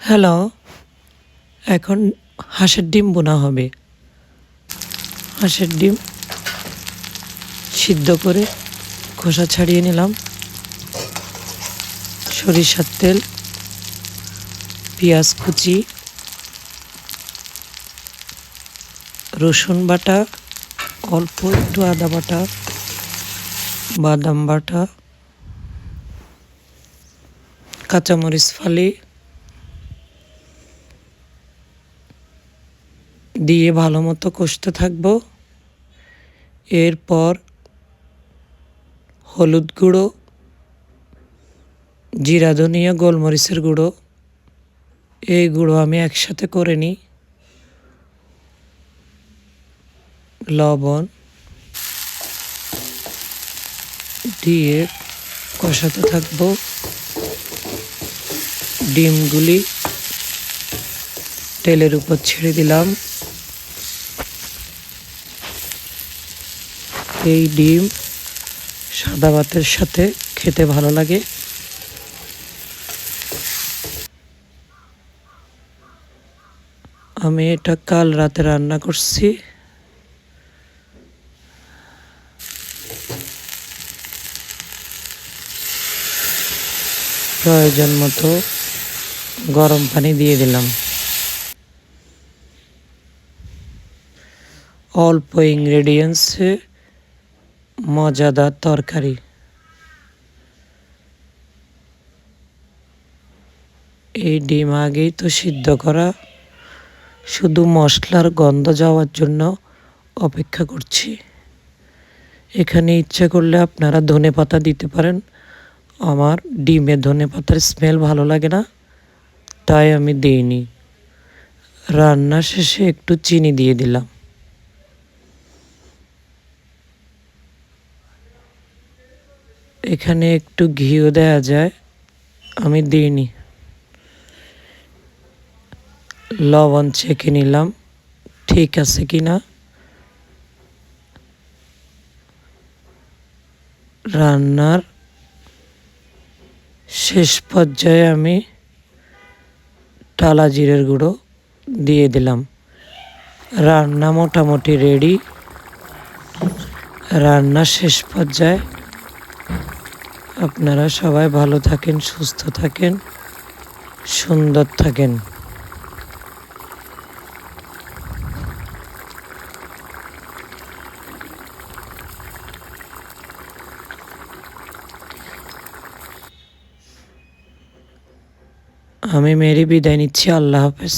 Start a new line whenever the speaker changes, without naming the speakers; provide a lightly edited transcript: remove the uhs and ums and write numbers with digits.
Hello, এখন হাঁসের ডিম বোনা হবে। হাঁসের ডিম সিদ্ধ করে খোসা ছাড়িয়ে নিলাম। সরিষার তেল, পেঁয়াজ কুচি, রসুন বাটা, অল্প একটু আদা বাটা, বাদাম বাটা, কাঁচামরিচ ফালি দিয়ে ভালো মতো কষতে থাকবো। এরপর হলুদ গুঁড়ো, জিরা ধনিয়া গোলমরিচের গুঁড়ো, এই গুঁড়ো আমি একসাথে করে নিই। লবণ দিয়ে কষাতে থাকবো। ডিমগুলি তেলের উপর ছেড়ে দিলাম। এই ডিম সাদা ভাতের সাথে খেতে ভালো লাগে। আমি এটা কাল রাতে রান্না করছি। প্রয়োজন মতো গরম পানি দিয়ে দিলাম। অল্প ইনগ্রেডিয়েন্টসে মজাদার তরকারি। এই ডিম আগেই তো সিদ্ধ করা, শুধু মশলার গন্ধ যাওয়ার জন্য অপেক্ষা করছি। এখানে ইচ্ছা করলে আপনারা ধনেপাতা দিতে পারেন। আমার ডিমে ধনেপাতার স্মেল ভালো লাগে না, তাই আমি দিইনি। রান্না শেষে একটু চিনি দিয়ে দিলাম। এখানে একটু ঘিও দেওয়া যায়, আমি দিইনি। লবণ চেখে নিলাম ঠিক আছে কিনা। রান্নার শেষ পর্যায়ে আমি টালা জিরের গুঁড়ো দিয়ে দিলাম। রান্না মোটামুটি রেডি। রান্না শেষ পর্যায়ে। আপনারা সবাই ভালো থাকেন, সুস্থ থাকেন, সুন্দর থাকেন। আমি মেরি বিদায় নিচ্ছি। আল্লাহ হাফেজ।